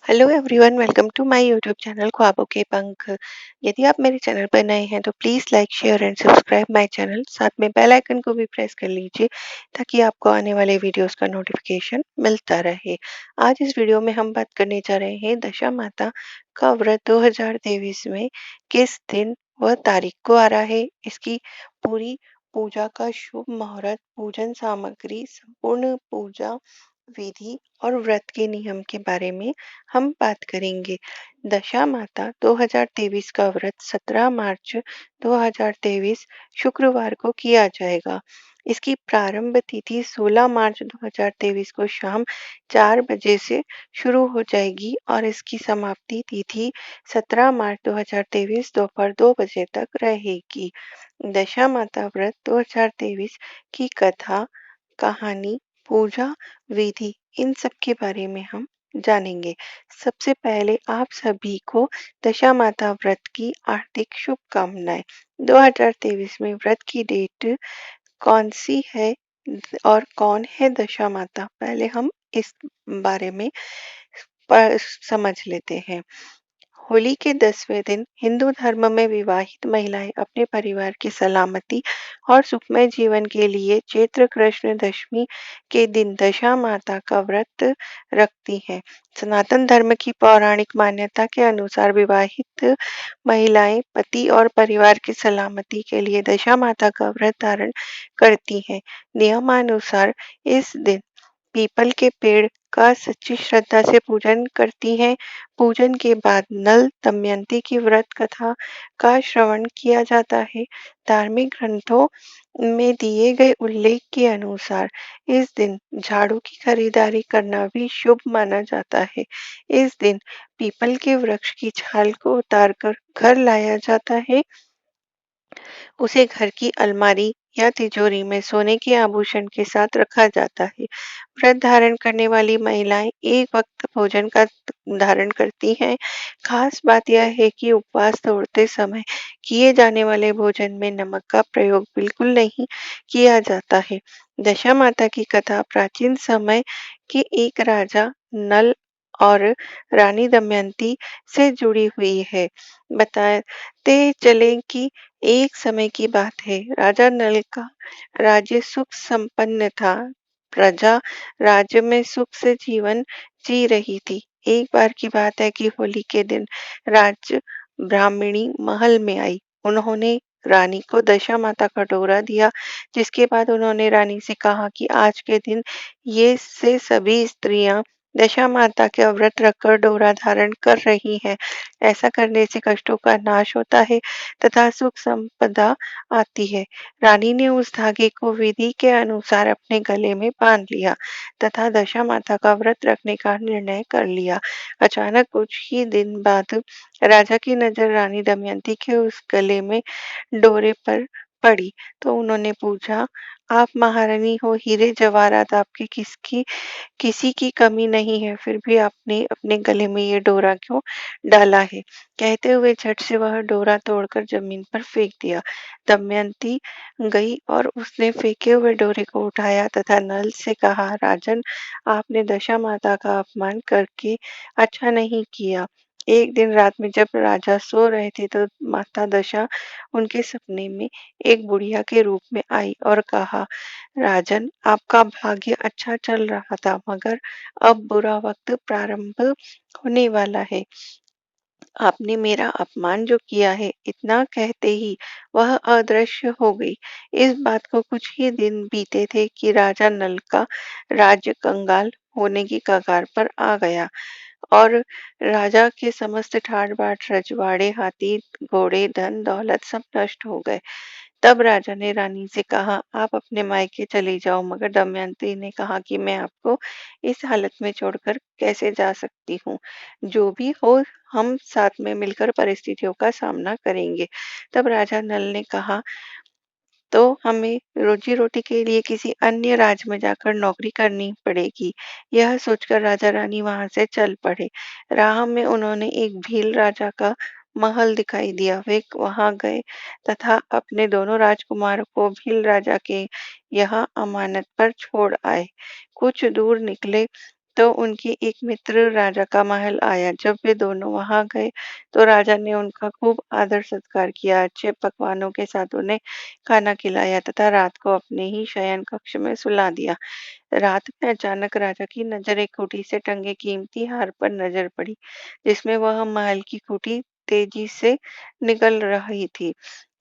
Hello everyone, welcome to my YouTube channel ख्वाबों के पंख। यदि आप मेरे चैनल पर नए हैं तो please like share and subscribe my channel. साथ में बेल आइकन को भी प्रेस कर लीजिए ताकि आपको आने वाले वीडियोस का नोटिफिकेशन मिलता रहे। आज इस वीडियो में हम बात करने जा रहे हैं दशा माता का व्रत 2023 में किस दिन व तारीख को आ रहा है। इसकी पूरी पूजा का शुभ मुहूर्त, पूजन सामग्री, संपूर्ण पूजा विधि और व्रत के नियम के बारे में हम बात करेंगे। दशा माता 2023 का व्रत 17 मार्च 2023 शुक्रवार को किया जाएगा। इसकी प्रारंभ तिथि 16 मार्च 2023 को शाम 4 बजे से शुरू हो जाएगी और इसकी समाप्ति तिथि 17 मार्च 2023 दोपहर 2 बजे तक रहेगी। दशा माता व्रत 2023 की कथा, कहानी, पूजा विधि, इन सब के बारे में हम जानेंगे। सबसे पहले आप सभी को दशा माता व्रत की हार्दिक शुभकामनाएं। 2023 में व्रत की डेट कौन सी है और कौन है दशा माता, पहले हम इस बारे में समझ लेते हैं। होली के 10वें दिन हिंदू धर्म में विवाहित महिलाएं अपने परिवार की सलामती और सुखमय जीवन के लिए चैत्र कृष्ण दशमी के दिन दशा माता का व्रत रखती हैं। सनातन धर्म की पौराणिक मान्यता के अनुसार विवाहित महिलाएं पति और परिवार की सलामती के लिए दशा माता का व्रत धारण करती हैं। नियमानुसार इस दिन पीपल के पेड़ का सच्ची श्रद्धा से पूजन करती हैं। पूजन के बाद नल दमयंती की व्रत कथा का श्रवण किया जाता है। धार्मिक ग्रंथों में दिए गए उल्लेख के अनुसार इस दिन झाड़ू की खरीदारी करना भी शुभ माना जाता है। इस दिन पीपल के वृक्ष की छाल को उतारकर घर लाया जाता है। उसे घर की अलमारी या तिजोरी में सोने के आभूषण के साथ रखा जाता है। व्रत धारण करने वाली महिलाएं एक वक्त भोजन का धारण करती हैं। खास बात यह है कि उपवास तोड़ते समय किए जाने वाले भोजन में नमक का प्रयोग बिल्कुल नहीं किया जाता है। दशा माता की कथा प्राचीन समय के एक राजा नल और रानी दमयंती से जुड़ी हुई है। बताते चले कि एक समय की बात है, राजा नल का राज्य सुख संपन्न था। प्रजा राज्य में सुख से जीवन जी रही थी। एक बार की बात है कि होली के दिन राज ब्राह्मणी महल में आई। उन्होंने रानी को दशा माता का डोरा दिया, जिसके बाद उन्होंने रानी से कहा कि आज के दिन ये से सभी स्त्रियां दशा माता के व्रत रखकर डोरा धारण कर रही हैं। ऐसा करने से कष्टों का नाश होता है तथा सुख संपदा आती है। रानी ने उस धागे को विधि के अनुसार अपने गले में बांध लिया तथा दशा माता का व्रत रखने का निर्णय कर लिया। अचानक कुछ ही दिन बाद राजा की नजर रानी दमयंती के उस गले में डोरे पर पड़ी तो उन्होंने पूछा, आप महारानी हो, हीरे जवाहरात आपके किसी की कमी नहीं है, फिर भी आपने अपने गले में ये डोरा क्यों डाला है? कहते हुए झट से वह डोरा तोड़कर जमीन पर फेंक दिया। दमयंती गई और उसने फेंके हुए डोरे को उठाया तथा नल से कहा, राजन, आपने दशा माता का अपमान करके अच्छा नहीं किया। एक दिन रात में जब राजा सो रहे थे तो माता दशा उनके सपने में एक बुढ़िया के रूप में आई और कहा, राजन, आपका भाग्य अच्छा चल रहा था मगर अब बुरा वक्त प्रारंभ होने वाला है। आपने मेरा अपमान जो किया है। इतना कहते ही वह अदृश्य हो गई। इस बात को कुछ ही दिन बीते थे कि राजा नल का राज्य कंगाल होने की कगार पर आ गया और राजा के समस्त ठाट बाट रजवाड़े, हाथी घोड़े, धन दौलत सब नष्ट हो गए। तब राजा ने रानी से कहा, आप अपने मायके चली जाओ, मगर दमयंती ने कहा कि मैं आपको इस हालत में छोड़कर कैसे जा सकती हूँ। जो भी हो, हम साथ में मिलकर परिस्थितियों का सामना करेंगे। तब राजा नल ने कहा, तो हमें रोजी रोटी के लिए किसी अन्य राज्य में जाकर नौकरी करनी पड़ेगी। यह सोचकर राजा रानी वहां से चल पड़े। राह में उन्होंने एक भील राजा का महल दिखाई दिया। वे वहां गए तथा अपने दोनों राजकुमारों को भील राजा के यहाँ अमानत पर छोड़ आए। कुछ दूर निकले तो उनके एक मित्र राजा का महल आया। जब वे दोनों वहाँ गए तो राजा ने उनका खूब आदर-सत्कार किया, अच्छे पकवानों के साथ उन्हें खाना खिलाया तथा रात को अपने ही शयन कक्ष में सुला दिया। रात में अचानक राजा की नज़र एक खूंटी से टंगे कीमती हार पर नज़र पड़ी, जिसमें वह महल की खूंटी तेजी से निकल रही थी।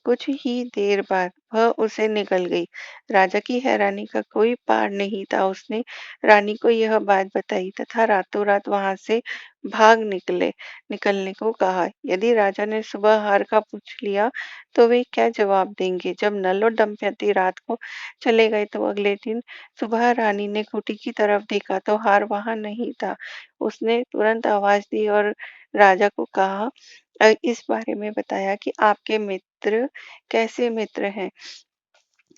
कुछ ही देर बाद वह उसे निकल गई। राजा की हैरानी का कोई पार नहीं था। उसने रानी को यह बात बताई तथा रातों रात वहां से भाग निकलने को कहा। यदि राजा ने सुबह हार का पूछ लिया तो वे क्या जवाब देंगे। जब नल और दमयंती रात को चले गए तो अगले दिन सुबह रानी ने खूंटी की तरफ देखा तो हार वहां नहीं था। उसने तुरंत आवाज दी और राजा को कहा, इस बारे में बताया कि आपके मित्र कैसे मित्र हैं।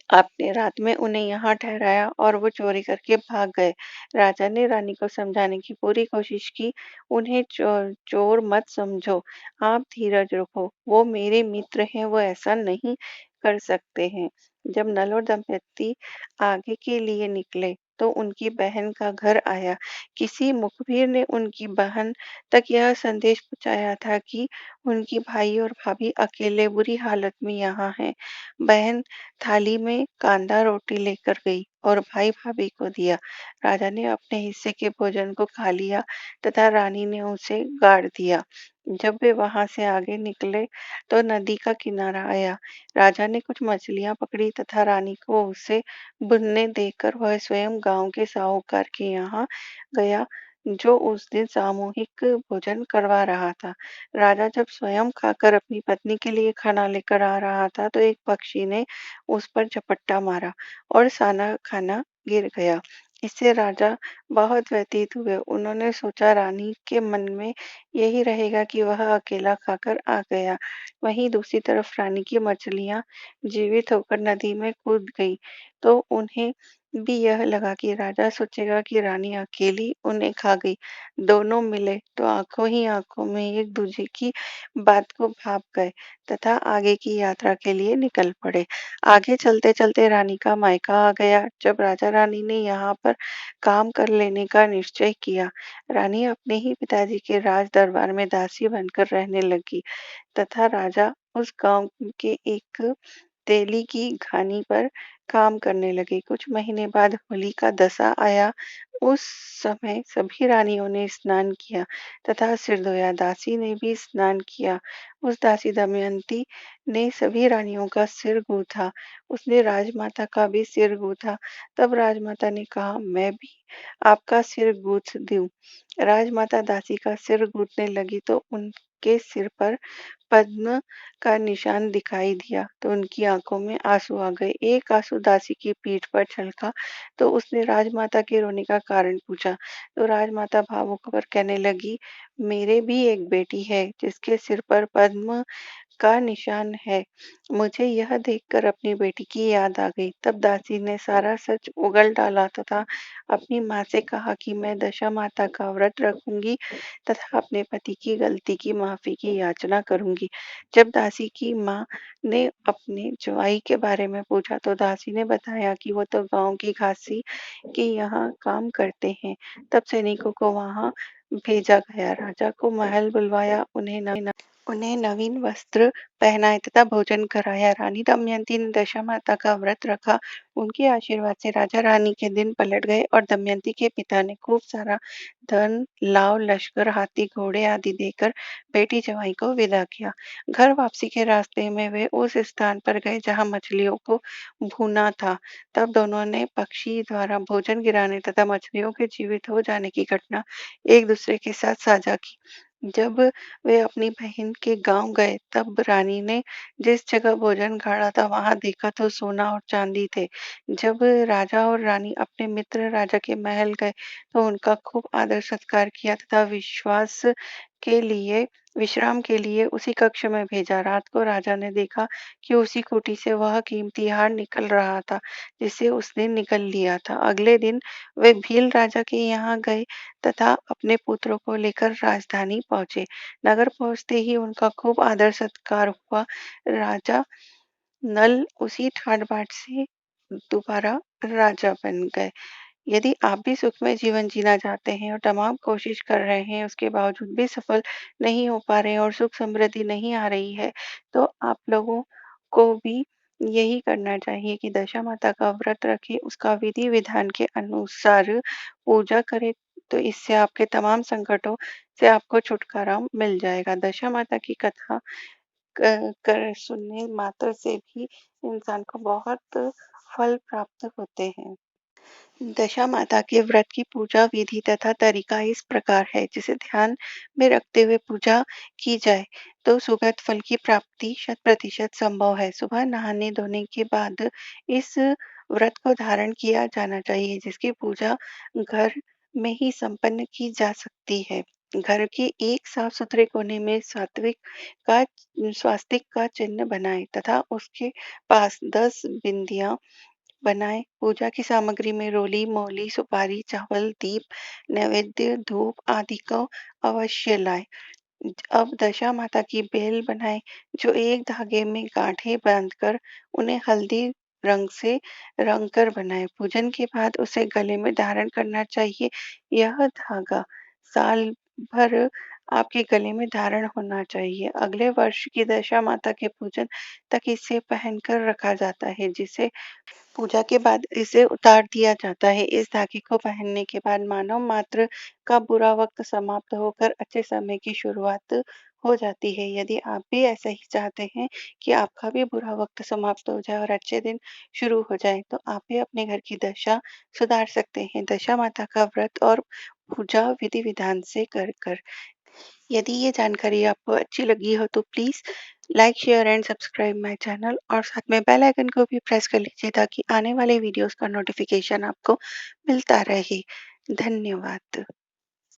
आपने रात में उन्हें यहाँ ठहराया और वो चोरी करके भाग गए। राजा ने रानी को समझाने की पूरी कोशिश की। उन्हें चोर मत समझो, आप धीरज रखो। वो मेरे मित्र हैं, वो ऐसा नहीं कर सकते हैं। जब नल और दंपति आगे के लिए निकले तो उनकी बहन का घर आया। किसी मुखबिर ने उनकी बहन तक यह संदेश पहुंचाया था कि उनकी भाई और भाभी अकेले बुरी हालत में यहाँ हैं। बहन थाली में कांदा रोटी लेकर गई और भाई भाभी को दिया। राजा ने अपने हिस्से के भोजन को खा लिया तथा रानी ने उसे गाड़ दिया। जब वे वहां से आगे निकले तो नदी का किनारा आया। राजा ने कुछ मछलियां पकड़ी तथा रानी को उसे भुनने देकर वह स्वयं गांव के साहूकार के यहाँ गया, जो उस दिन सामूहिक भोजन करवा रहा था। राजा जब स्वयं खाकर अपनी पत्नी के लिए खाना लेकर आ रहा था तो एक पक्षी ने उस पर झपट्टा मारा और सारा खाना गिर गया। इससे राजा बहुत व्यथित हुए। उन्होंने सोचा रानी के मन में यही रहेगा कि वह अकेला खाकर आ गया। वहीं दूसरी तरफ रानी की मछलियां जीवित होकर नदी में कूद गई तो उन्हें भी यह लगा कि राजा सोचेगा कि रानी अकेली उन्हें खा गई। दोनों मिले तो आंखों ही आंखों में एक दूसरे की बात को भाप गए तथा आगे की यात्रा के लिए निकल पड़े। आगे चलते-चलते रानी का मायका आ गया। जब राजा रानी ने यहाँ पर काम कर लेने का निश्चय किया, रानी अपने ही पिताजी के राज दरबार में दासी बनकर रहने लगी तथा राजा उस गांव के एक तेली की घानी पर काम करने लगे। कुछ महीने बाद होली का दशा आया। उस समय सभी रानियों ने स्नान किया तथा सिर धोया। दासी ने भी स्नान किया। उस दासी दमयंती ने सभी रानियों का सिर गूंथा। उसने राजमाता का भी सिर गूंथा। तब राजमाता ने कहा, मैं भी आपका सिर गूंथ दूं। राजमाता दासी का सिर गूंथने लगी तो उनके सिर पर पद्म का निशान दिखाई दिया तो उनकी आंखों में आंसू आ गए। एक आंसू दासी की पीठ पर छलका तो उसने राजमाता के रोने का कारण पूछा। तो राजमाता भावुक होकर कहने लगी, मेरे भी एक बेटी है जिसके सिर पर पद्म का निशान है। मुझे यह देखकर अपनी बेटी की याद आ गई। तब दासी ने सारा सच उगल डाला तथा अपनी माँ से कहा कि मैं दशा माता का व्रत रखूंगी तथा अपने पति की गलती की माफी की याचना करूंगी। जब दासी की माँ ने अपने जवाई के बारे में पूछा तो दासी ने बताया कि वो तो गांव की घासी के यहाँ काम करते हैं। तब सैनिकों को वहां भेजा गया। राजा को महल बुलवाया, उन्हें नवीन वस्त्र पहनाए तथा भोजन कराया। रानी दमयंती ने दशा माता का व्रत रखा। उनके आशीर्वाद से राजा रानी के दिन पलट गए और दमयंती के पिता ने खूब सारा धन, लाव, लश्कर, हाथी, घोड़े आदि देकर बेटी जवाई को विदा किया। घर वापसी के रास्ते में वे उस स्थान पर गए जहाँ मछलियों को भूना था। तब दोनों ने पक्षी द्वारा भोजन गिराने तथा मछलियों के जीवित हो जाने की घटना एक दूसरे के साथ साझा की। जब वे अपनी बहन के गांव गए तब रानी ने जिस जगह भोजन गाड़ा था वहां देखा तो सोना और चांदी थे। जब राजा और रानी अपने मित्र राजा के महल गए तो उनका खूब आदर सत्कार किया तथा विश्राम के लिए उसी कक्ष में भेजा। रात को राजा ने देखा कि उसी खूंटी से वह कीमती हार निकल रहा था जिसे उसने निकल लिया था। अगले दिन वे भील राजा के यहाँ गए तथा अपने पुत्रों को लेकर राजधानी पहुंचे। नगर पहुंचते ही उनका खूब आदर सत्कार हुआ। राजा नल उसी ठाट बाट से दोबारा राजा बन गए। यदि आप भी सुखमय जीवन जीना चाहते हैं और तमाम कोशिश कर रहे हैं, उसके बावजूद भी सफल नहीं हो पा रहे हैं और सुख समृद्धि नहीं आ रही है, तो आप लोगों को भी यही करना चाहिए कि दशा माता का व्रत रखें, उसका विधि विधान के अनुसार पूजा करें, तो इससे आपके तमाम संकटों से आपको छुटकारा मिल जाएगा। दशा माता की कथा कर सुनने मात्र से भी इंसान को बहुत फल प्राप्त होते हैं। दशा माता के व्रत की पूजा विधि तथा तरीका इस प्रकार है, जिसे ध्यान में रखते हुए पूजा की जाए तो सुगत फल की प्राप्ति 100% संभव है। सुबह नहाने धोने के बाद इस व्रत को धारण किया जाना चाहिए, जिसकी पूजा घर में ही संपन्न की जा सकती है। घर के एक साफ सुथरे कोने में का स्वास्तिक का चिन्ह बनाएं तथा उसके पास 10 बिंदियां बनाएं। पूजा की सामग्री में रोली, मौली, सुपारी, चावल, दीप, नैवेद्य, धूप आदि को अवश्य लाएं। अब दशा माता की बेल बनाएं, जो एक धागे में गांठें बांधकर उन्हें हल्दी रंग से रंग कर बनाएं। पूजन के बाद उसे गले में धारण करना चाहिए। यह धागा साल भर आपके गले में धारण होना चाहिए। अगले वर्ष की दशा माता के पूजन तक इसे पहनकर रखा जाता है, जिसे पूजा के बाद इसे उतार दिया जाता है। इस धागे को पहनने के बाद मानव मात्र का बुरा वक्त समाप्त होकर अच्छे समय की शुरुआत हो जाती है। यदि आप भी ऐसा ही चाहते हैं कि आपका भी बुरा वक्त समाप्त हो जाए और अच्छे दिन शुरू हो जाए, तो आप भी अपने घर की दशा सुधार सकते हैं। दशा माता का व्रत और पूजा विधि विधान से कर कर यदि ये जानकारी आपको अच्छी लगी हो तो please like, share and subscribe my channel और साथ में बेल आइकन को भी प्रेस कर लीजिए ताकि आने वाले वीडियोस का नोटिफिकेशन आपको मिलता रहे। धन्यवाद।